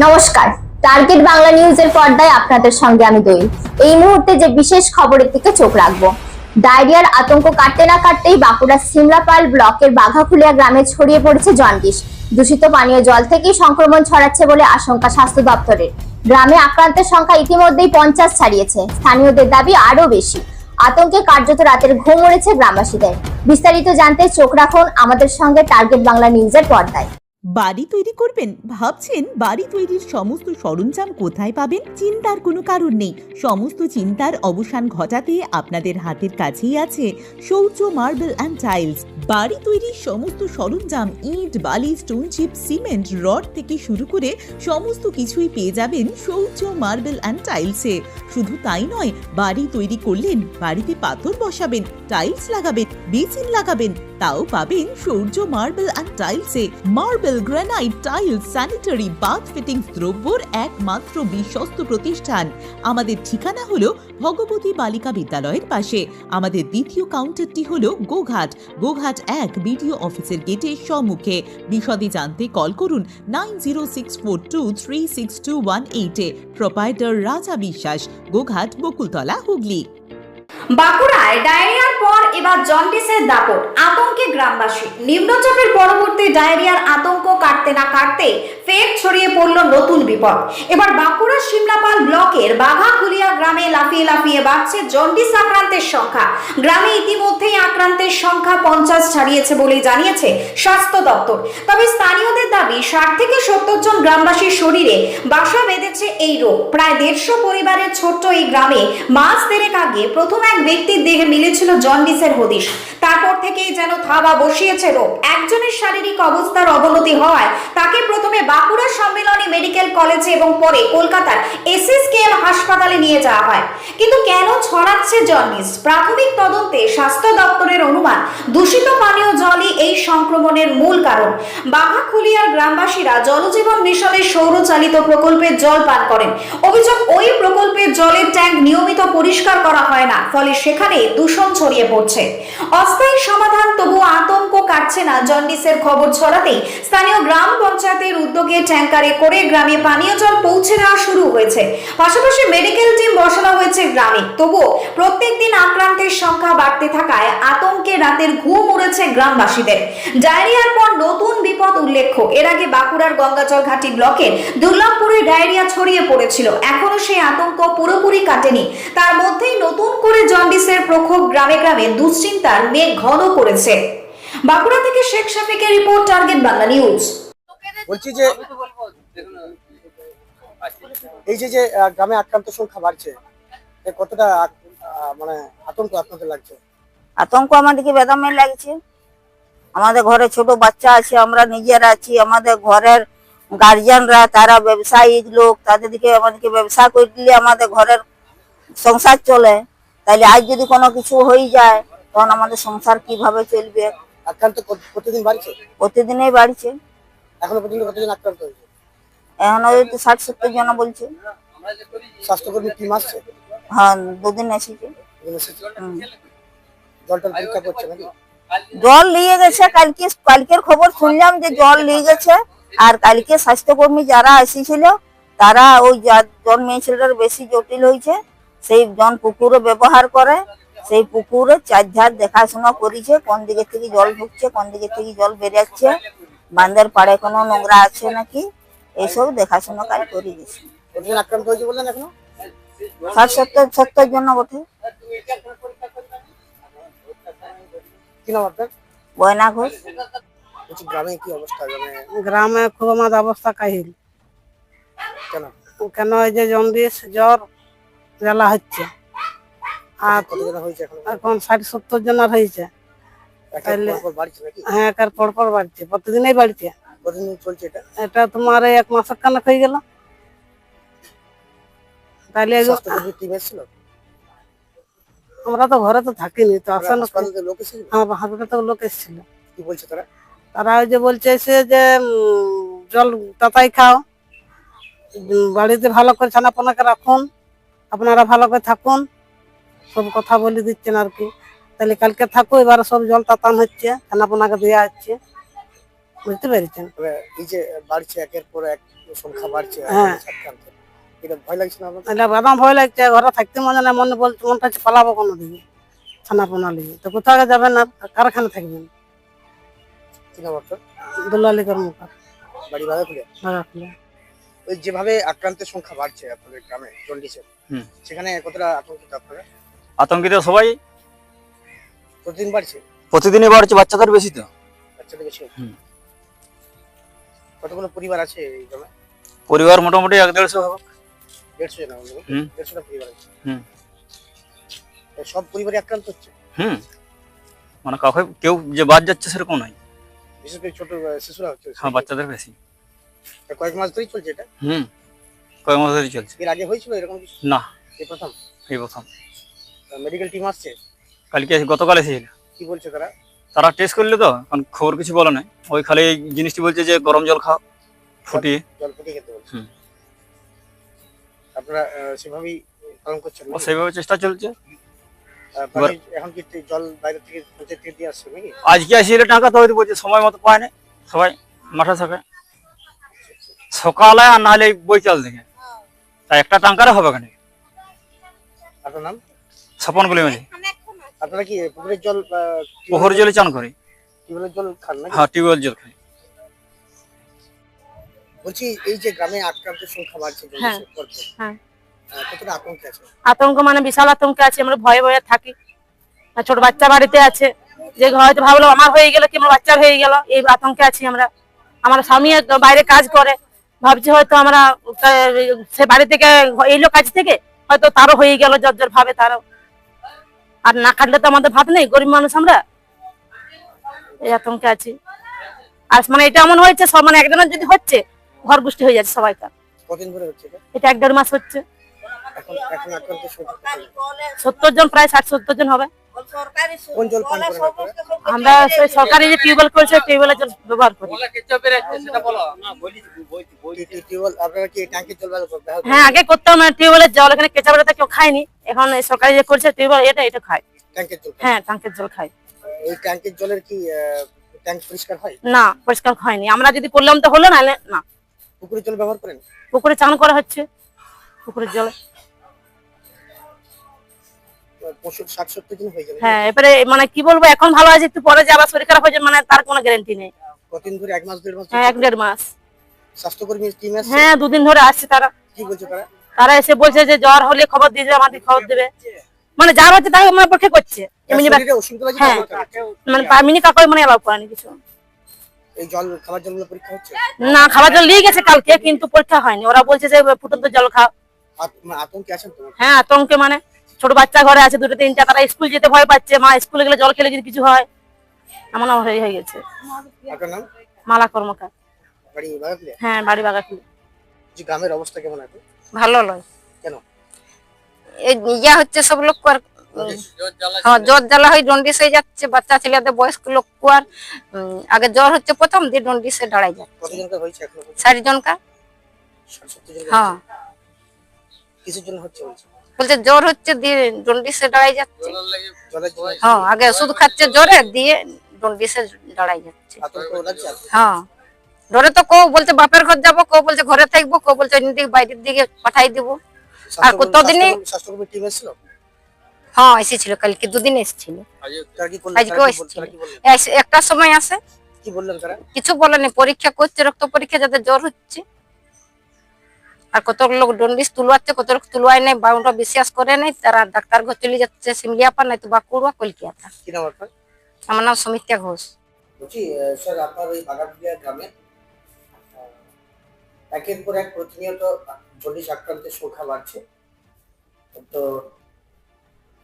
নমস্কার, টার্গেট বাংলা নিউজের পর্দায় আপনাদের সঙ্গে আমি দই। এই মুহূর্তে যে বিশেষ খবরের দিকে চোখ রাখবো। ডায়রিয়ার আতঙ্ক কাটতে না কাটতেই বাঁকুড়ার সিমলাপাল ব্লকের বাঘাখুলিয়া গ্রামে ছড়িয়ে পড়েছে জন্ডিস। দূষিত পানীয় জল থেকেই সংক্রমণ ছড়াচ্ছে বলে আশঙ্কা স্বাস্থ্য দপ্তরের। গ্রামে আক্রান্তের সংখ্যা ইতিমধ্যেই 50 ছাড়িয়েছে। স্থানীয়দের দাবি আরো বেশি। আতঙ্কে কার্যত রাতের ঘুম উড়েছে গ্রামবাসীদের। বিস্তারিত জানতে চোখ রাখুন আমাদের সঙ্গে টার্গেট বাংলা নিউজের পর্দায়। বাড়ি তৈরি করবেন, ভাবছেন বাড়ি তৈরির সমস্ত সরঞ্জাম কোথায় পাবেন? চিন্তার কোনো কারণ নেই। সমস্ত চিন্তার অবসান ঘটাতে আপনাদের হাতের কাছেই আছে শৌর্য মার্বেল অ্যান্ড টাইলস। বাড়ি তৈরির সমস্ত সরঞ্জাম, ইট, বালি, স্টোন চিপ, সিমেন্ট, রড থেকে শুরু করে সমস্ত কিছুই পেয়ে যাবেন শৌর্য মার্বেল অ্যান্ড টাইলসে। শুধু তাই নয়, বাড়ি তৈরি করলেন, বাড়িতে পাথর বসাবেন, টাইলস লাগাবেন, বেসিন লাগাবেন, তাও পাবেন শৌর্য মার্বেল অ্যান্ড টাইলসে। Marble, granite, tiles, sanitary, bath fittings দ্রব্যর একমাত্র বিশ্বস্ত প্রতিষ্ঠান। আমাদের ঠিকানা হলো ভগবতী বালিকা বিদ্যালয়ের পাশে। আমাদের দ্বিতীয় কাউন্টারটি হলো গোঘাট 1 বিডিও অফিসের গেটের সম্মুখে। বিশদে জানতে কল করুন 9064236218 এ। প্রোপাইটার রাজা বিশ্বাস, গোঘাট, বকুলতলা, হুগলি। বাঁকুড়ায় ডায়রিয়ার পর এবার জন্ডিসের দাপট, আতঙ্কে গ্রামবাসী। নিম্নচাপের পরবর্তী ডায়রিয়ার আতঙ্ক কাটতে না কাটতে ফের ছড়িয়ে পড়ল নতুন বিপদ। এবার বাঁকুড়া সিমলাপাল ব্লকের বাঘাখুলিয়া গ্রামে লাফিয়ে লাফিয়ে বাড়ছে জন্ডিস আক্রান্তের সংখ্যা। গ্রামে ইতিমধ্যেই আক্রান্তের সংখ্যা 50 ছাড়িয়েছে বলেই জানিয়েছে স্বাস্থ্য দপ্তর। তবে স্থানীয়দের দাবি 60 থেকে 70 জন গ্রামবাসীর শরীরে বাসা বেঁধেছে এই রোগ। প্রায় 150 পরিবারের ছোট্ট এই গ্রামে মাস দেড়েক আগে প্রথম এক ব্যক্তির দেহে মিলেছিল জন্ডিসের হদিশ। তারপর থেকেই যেন থাবা বসিয়েছে রোগ। একজনের শারীরিক অবস্থার অবনতি হওয়ায় তাকে প্রথমে বাঁকুড়া সম্মিলনী মেডিকেল কলেজে এবং পরে কলকাতার এসএসকেএম হাসপাতালে নিয়ে যাওয়া হয়। কিন্তু কেন ছড়াচ্ছে জন্ডিস? প্রাথমিক তদন্তে স্বাস্থ্য দপ্তরের অনুমান, দূষিত পানীয় জলই এই সংক্রমণের মূল কারণ। বাঘাখুলিয়ার গ্রামবাসীরা জলজীবন মিশনের সৌরচালিত প্রকল্পের জল পান করেন। অভিযোগ, ওই প্রকল্পের জলের ট্যাঙ্ক নিয়মিত পরিষ্কার করা হয় না, ফলে সেখানে দূষণ ছড়িয়ে পড়ছে। অস্থায়ী সমাধান তবুও আতঙ্ক কাটছে না। জন্ডিসের খবর ছড়াতেই স্থানীয় গ্রাম পঞ্চায়েতের উদ্যোগে ট্যাঙ্কারে করে গ্রামে পানীয় জল পৌঁছে দেওয়া শুরু হয়েছে। পাশাপাশি মেডিকেল টিম বসানো হয়েছে গ্রামে। তবুও প্রত্যেকদিন আক্রান্তের সংখ্যা বাড়তে থাকায় আতঙ্কে রাতের ঘুম উড়েছে গ্রামবাসীদের। ডায়রিয়ার পর নতুন বিপদ উল্লেখ্য, এর আগে বাঁকুড়ার গঙ্গাজল ঘাটি ব্লকের দুর্লভপুরে ডায়রিয়া ছড়িয়ে পড়েছিল। এখনো সেই আতঙ্ক পুরোপুরি কাটেনি। তার মধ্যেই নতুন করে জন্ডিসের প্রকোপ গ্রামে গ্রামে দুশ্চিন্তার মেঘ ঘন করেছে। বাঁকুড়া থেকে শেখ শাফিকের রিপোর্ট, টার্গেট বাংলা নিউজ। বলছি যে এই যে গ্রামে আক্রান্ত সংখ্যা বাড়ছে, কতটা মানে আতঙ্ক আপনাদের লাগছে? আতঙ্ক আমাদেরকে বেদমে লাগছে। আমাদের ঘরে ছোট বাচ্চা আছে, আমরা নিজেরা আছি, আমাদের ঘরের গার্জিয়ানরা তারা ব্যবসায়ী লোক, তাদেরকে আমাদেরকে ব্যবসা করে দিলে আমাদের ঘরের সংসার চলে। তাইলে আজ যদি কোনো কিছু হয়ে যায় তখন আমাদের সংসার কিভাবে চলবে? আক্রান্ত প্রতিদিন বাড়ছে? প্রতিদিনই বাড়ছে। এখনো পর্যন্ত কতজন আক্রান্ত হয়েছে? এখন ওই 60-70 জন বলছে। স্বাস্থ্যকর্মী টিম আসছে? হ্যাঁ, 2 দিন এসেছে। জলটা পরীক্ষা করছে নাকি? জল নিয়ে গেছে, কালকের খবর শুনলাম যে জল নিয়ে গেছে। আর কালকে স্বাস্থ্যকর্মী যারা এসেছিল তারা ওই জন মেয়েছেলের বেশি জটিল হয়েছে, সেই জন পুকুরে ব্যবহার করে, সেই পুকুরে 4 ধার দেখাশোনা করেছে, কোন দিকে থেকে জল ঢুকছে, কোন দিকে থেকে জল বেরোচ্ছে, বাঁধের পাড়ে কোনো নোংরা আছে নাকি, এইসব দেখাশোনা কাজ করে গেছে। আক্রান্ত হয়েছে বললেন এখনো 60-70 জন বটে। কি নাম আপনার? বয়না ঘোষ। গ্রামে কি অবস্থা? গ্রামে খুব আমাদের অবস্থা কাহিল। কেন? কেন? এই যে জন্ডিস, জ্বর, জ্বালা হচ্ছে। আর কতজন হয়েছে এখন 60-70 জনের হয়েছে। হ্যাঁ, একার পরপর বাড়ছে, প্রতিদিনই বাড়ছে। কতদিন চলছে এটা? এটা তোমার 1 মাস খানেক হয়ে গেল। তাহলে আমরা তো ঘরে তো থাকিনি, তো আসলে হাসপাতালে লোক এসেছিল। কি বলছে তারা? তারা ওই যে বলছে যে জল তাতাই খাও, বাড়িতে ভালো করে ছানাপোনাকে রাখুন, আপনারা ভালো করে থাকুন, সব কথা বলে দিচ্ছেন আর কি। তাহলে কালকে থাকো, এবার সব জল তাতান হচ্ছে, ছানাপোনাকে দেওয়া হচ্ছে। বুঝতে পেরেছেন? তবে এই যে বাড়ছে একের পর এক সংখ্যা বাড়ছে হ্যাঁ। আক্রান্ত, এটা ভয় লাগছে না আপনার? এটা বাদাম ভয় লাগছে, ঘরে থাকতে মনে না, মন পাচ্ছে পালাবো কোনো দিকে ছানাপোনা লিগে, তো কোথাও যাবেন না, কারখানা থাকবেন। কি নাম আপনার? দুলালি কর্মকার, বাড়ি বাগাকুড়িয়া। বাগাকুড়িয়া। ওই যেভাবে আক্রান্তের সংখ্যা বাড়ছে আপনাদের গ্রামে জন্ডিসের, হুম। সেখানে কতটা আতঙ্কিত আপনারা? আতঙ্কিত সবাই, প্রতিদিন বাড়ছে? প্রতিদিনই বাড়ছে, বাচ্চাদের বেশি তো। বাচ্চাদের বেশি হচ্ছে? হুম। কতগুলো পরিবার আছে এই গ্রামে? পরিবার মোটামুটি 1-150 হবে। 150 জন আমাদের? হুম। 150টা পরিবার আছে? হুম। তো সব পরিবারে আক্রান্ত হচ্ছে? হুম, মানে কাউকে কেউ যে বাদ যাচ্ছে সেরকম নাই। বিশেষ করে ছোট শিশুরা হচ্ছে? হ্যাঁ, বাচ্চাদের বেশি। তা কয়েক মাস ধরেই চলছে এটা? হুম, কয়েক মাস ধরে চলছে। এর আগে হয়েছিল এরকম কিছু? না, এই প্রথম? এই প্রথম। মেডিকেল টিম আসছে? গতকাল এসেছিল। কি বলছে তারা? তারা টেস্ট করলে তো, কারণ খবর কিছু বলে নাই। ওই খালি এই জিনিসটি বলছে যে গরম জল খাও ফুটিয়ে। জল ফুটিয়ে খেতে বলছে? হুম। আপনারা সেভাবেই পালন করছেন ও নাকি? সেইভাবে চেষ্টা চলছে। এখন কি জল বাইরে থেকে পঞ্চায়েত থেকে দিয়ে আসছে নাকি? আজকে আসলে টাকা তো হয়তো বলছে সময় মতো পায় না, সবাই মাঠে থাকে সকালে, আর নাহলে এই বৈকাল থেকে। তাই একটা টাঙ্কারে হবে কেন? আপনার নাম? স্বপন বলে মানে আপনারা কি পুকুরের জল পুকুর জলে চান করি। টিউবওয়েলের জল খান নাকি? হ্যাঁ, টিউবওয়েল জল খাই। বলছি এই যে গ্রামে আক্রান্তের সংখ্যা বাড়ছে হ্যাঁ, জন্ডিসের পরপর, হ্যাঁ। কতটা আতঙ্কে আছে? আতঙ্ক মানে বিশাল আতঙ্কে আছে, আমরা ভয়ে ভয়ে থাকি। আর ছোট বাচ্চা বাড়িতে আছে, যে হয়তো ভাবলো আমার হয়ে গেল কি আমার বাচ্চার হয়ে গেল, এই আতঙ্কে আছি আমরা। আমার স্বামী বাইরে কাজ করে, ভাবছি হয়তো আমরা সে বাড়ি থেকে এলো কাজ থেকে, হয়তো তারও হয়ে গেল, জর্জর ভাবে তারও। আর না খাটলে তো আমাদের ভাত নেই, গরিব মানুষ আমরা, এই আতঙ্কে আছি। আর মানে এটা এমন হয়েছে সব, মানে একজনের যদি হচ্ছে ঘর গোষ্ঠী হয়ে যাচ্ছে সবাইকার। কতদিন ধরে হচ্ছে এটা? এটা 1-1.5 মাস হচ্ছে। এখন এখন আক্রান্তের সংখ্যা কত? 70 জন, প্রায় 60-70 জন হবে। কোন জল পান করেন আপনারা? আমরা সেই সরকারি যে টিউবওয়েল করছে, টিউবওয়েলের জল ব্যবহার করি। টিউবওয়েল আপনারা কি ট্যাঙ্কের জল ব্যবহার করেন? হ্যাঁ, আগে করতাম টিউবওয়েলের জল, এখানে কেঁচা বেড়াতে কেউ খায়নি, এখন এই সরকারি যে করছে টিউবওয়েল, এটা খায়। ট্যাঙ্কের জল খান? হ্যাঁ, ট্যাঙ্কের জল খাই। এই ট্যাঙ্কের জলের কি ট্যাঙ্ক পরিষ্কার হয়? না, পরিষ্কার হয়নি, আমরা যদি করলাম তো হলো, নাহলে না। পুকুরের জল ব্যবহার করেন? পুকুরে চান করা হচ্ছে, পুকুরের জলে। 60-70 দিন হয়ে যাবে? হ্যাঁ, এবারে মানে কি বলবো, এখন ভালো আছে, একটু পরে যে আবার শরীর খারাপ হয়ে যাবে, মানে তার কোনো গ্যারান্টি নেই। কতদিন ধরে? 1 মাস 1.5 মাস? হ্যাঁ, 1-1.5 মাস। স্বাস্থ্যকর্মী টিম আসছে? হ্যাঁ, 2 দিন ধরে আসছে তারা। কি বলছে তারা? তারা এসে বলছে যে জ্বর হলে খবর দিয়ে যাবে, আমাদের খবর দেবে, মানে যার হচ্ছে তাকে মানে পরীক্ষা করছে। এমনি শরীরে অসুবিধা আছে? হ্যাঁ, মানে পারমিনি কাকই মানে এলাও করেনি কিছু। এই জল খাবার জলগুলো পরীক্ষা হচ্ছে? না, খাবার জল নিয়ে গেছে কালকে, কিন্তু পরীক্ষা হয়নি। ওরা বলছে যে ফুটন্ত জল খাও। আতঙ্কে আছেন তো? হ্যাঁ, আতঙ্কে, মানে ছোট বাচ্চা ঘরে আছে 2-3টা, তারা স্কুল যেতে ভয় পাচ্ছে, মা স্কুলে গেলে জল খেলে যদি কিছু হয়, এমন হয়ে গেছে। আপনার নাম? মালা কর্মকার। বাড়ি বাগাকুড়িয়া? হ্যাঁ, বাড়ি বাগাকুড়ি। যে গ্রামের অবস্থা কেমন এখন? ভালো নয়। কেন? এই ইয়া হচ্ছে সব লোক হ্যাঁ, জ্বর জ্বালা হয়, জন্ডিস হয়ে যাচ্ছে বাচ্চা ছেলেদের, বয়স্ক লোক আর আগে জ্বর হচ্ছে প্রথম, দিয়ে জন্ডিসে দাঁড়াই যাচ্ছে। কতজনকার হয়েছে এখন? 60 জনকার। 60-70 জন? হ্যাঁ, কিসের জন্য হচ্ছে বলছে? বলছে জ্বর হচ্ছে, দিয়ে জন্ডিসে দাঁড়াই যাচ্ছে। জলের জন্য? হ্যাঁ, আগে ওষুধ খাচ্ছে জ্বরে, দিয়ে জন্ডিসে দাঁড়াই যাচ্ছে। আতঙ্ক লাগছে আপনার? হ্যাঁ, ডরে তো কেউ বলছে বাপের ঘর যাবো, কেউ বলছে ঘরে থাকবো, কেউ বলছে অন্যদিকে বাইরের দিকে পাঠাই দিব। আর কতদিনই স্বাস্থ্যকর্মী টিম এসেছিল? হ্যাঁ, এসেছিল কালকে, 2 দিন এসেছিল। তারা কি করলো? আজকেও এসেছিল। একটা সময় আসে, কি বললেন তারা? কিছু বলেনি, পরীক্ষা করছে, রক্ত পরীক্ষা, যাতে জ্বর হচ্ছে। আর কত লোক জন্ডিস তুলवाচ্ছে, কত লোক তুলवाয় নাই, বাউন্ডা বিশ্বাস করে নাই, তারা ডাক্তার ঘর চলে যাচ্ছে, সিমলিয়াপা নাই তো বাঁকুড়া, কলকাতা। কি নাম আপনার? আমার নাম সমিতা ঘোষ। বলছি স্যার, আপনার ওই বাগাকুড়িয়া গ্রামে একের পর এক প্রতিনিয়ত জন্ডিস আক্রান্তের সংখ্যা বাড়ছে, তো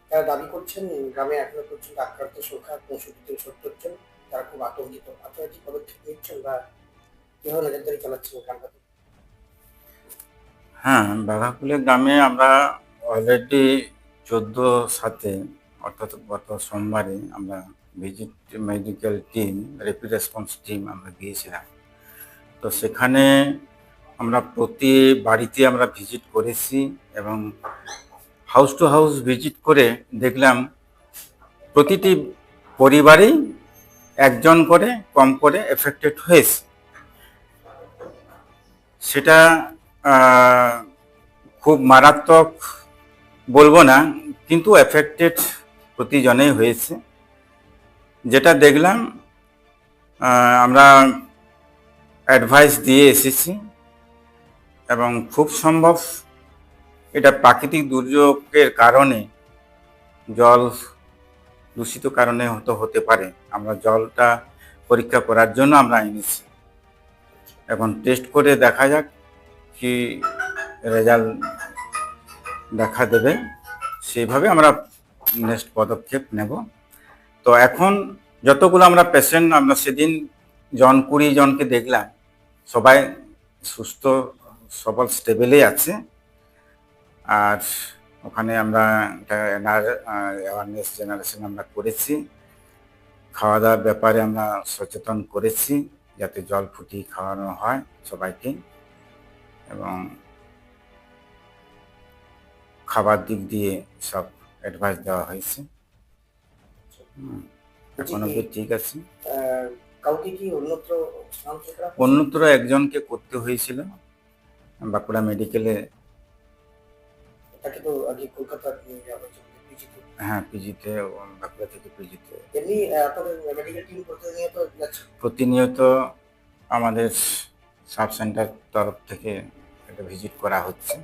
তারা দাবি করছেন গ্রামে এখনো পর্যন্ত আক্রান্তের সংখ্যা 65-70 জন। তারা খুব আতঙ্কিত। আপনারা কি পদক্ষেপ নিচ্ছেন বা কিভাবে নজরদারি চালাচ্ছেন গ্রামটাতে? হ্যাঁ, বাঘাকুলে গ্রামে আমরা অলরেডি 14/7 অর্থাৎ গত সোমবারে আমরা visit medical team, rapid response team আমরা গিয়েছিলাম। তো সেখানে আমরা প্রতি বাড়িতে আমরা ভিজিট করেছি এবং হাউস টু হাউস ভিজিট করে দেখলাম প্রতিটি পরিবারেই একজন করে কম করে এফেক্টেড হয়েছে। সেটা খুব মারাত্মক বলবো না, কিন্তু এফেক্টেড প্রতিজনেই হয়েছে। যেটা দেখলাম আমরা অ্যাডভাইস দিয়ে এসেছি এবং খুব সম্ভব এটা প্রাকৃতিক দুর্যোগের কারণে, জল দূষিত কারণে হতে পারে। আমরা জলটা পরীক্ষা করার জন্য আমরা এনেছি, এখন টেস্ট করে দেখা যাক কি রেজাল্ট দেখা দেবে, সেইভাবে আমরা নেক্সট পদক্ষেপ নেব। তো এখন যতগুলো আমরা পেশেন্ট, আমরা সেদিন 20 জনকে দেখলাম, সবাই সুস্থ সবল স্টেবেলেই আছে। আর ওখানে আমরা অ্যাওয়ারনেস জেনারেশন আমরা করেছি, খাওয়া দাওয়ার ব্যাপারে আমরা সচেতন করেছি যাতে জল ফুটিয়ে খাওয়ানো হয় সবাইকে, এবং খাবার দিক দিয়ে সব অ্যাডভাইস দেওয়া হয়েছে। এখন অব্দি ঠিক আছে। কাউকে কি অন্যত্র স্থানান্তর করা? অন্যত্র একজনকে করতে হয়েছিল বাঁকুড়া মেডিকেলে। তাকে তো আগে কলকাতা নিয়ে যাওয়া হয়েছে পিজিতে। হ্যাঁ, পিজিতে, বাঁকুড়া থেকে পিজিতে। এমনি আপনাদের মেডিকেল টিম প্রতিনিয়ত যাচ্ছে? প্রতিনিয়ত আমাদের সাব সেন্টার তরফ থেকে একটা ভিজিট করা হচ্ছে।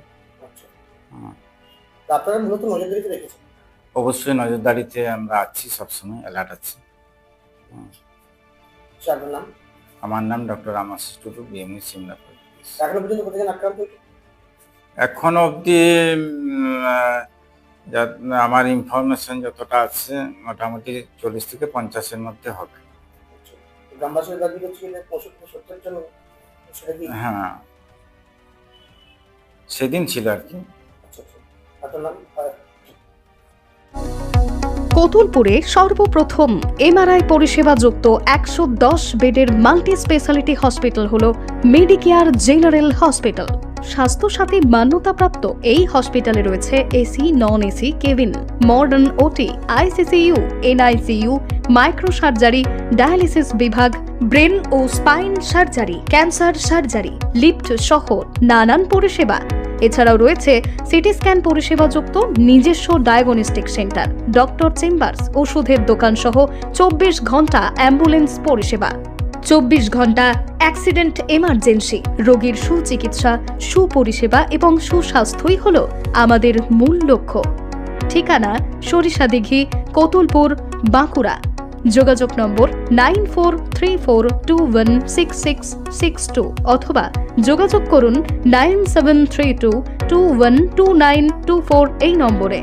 আচ্ছা। তা আপনারা মূলত নজরদারিতে রেখেছেন? অবশ্যই নজরদারিতে আমরা আছি, সবসময় অ্যালার্ট আছি। আপনার নাম? আমার নাম ডক্টর আশিস টুডু, বিএমই সিমলাপাল। এখনো পর্যন্ত কতজন আক্রান্ত হয়েছে? এখন অবধি আমার ইনফরমেশন যতটা আছে মোটামুটি 40 থেকে 50-এর মধ্যে হবে। গ্রামবাসীর দাবি করছে যে 65-70 জন, সেটা কি? হ্যাঁ, সেদিন ছিল আর কি। আচ্ছা। আপনার নাম? কতুলপুরে সর্বপ্রথম এমআরআই পরিষেবা যুক্ত 110 বেডের মাল্টি স্পেশালিটি হসপিটাল হল মেডিকেয়ার জেনারেল হসপিটাল। স্বাস্থ্যসাথী মান্যতাপ্রাপ্ত এই হসপিটালে রয়েছে AC, non AC cabin, modern OT, ICCU, NICU, micro surgery, dialysis বিভাগ, ব্রেন ও spine surgery, cancer surgery, lift সহ নানান পরিষেবা। এছাড়াও রয়েছে সিটি স্ক্যান পরিষেবা যুক্ত নিজস্ব ডায়াগনস্টিক সেন্টার, ডক্টর চেম্বার্স, ওষুধের দোকান সহ 24 ঘন্টা অ্যাম্বুলেন্স পরিষেবা। 24 ঘন্টা অ্যাক্সিডেন্ট এমার্জেন্সি, রোগীর সুচিকিৎসা, সুপরিষেবা এবং সুস্বাস্থ্যই হল আমাদের মূল লক্ষ্য। ঠিকানা সরিষাদিঘি, কতুলপুর, বাঁকুড়া। যোগাযোগ নম্বর 9434216662 অথবা যোগাযোগ করুন 9732212924 এই নম্বরে।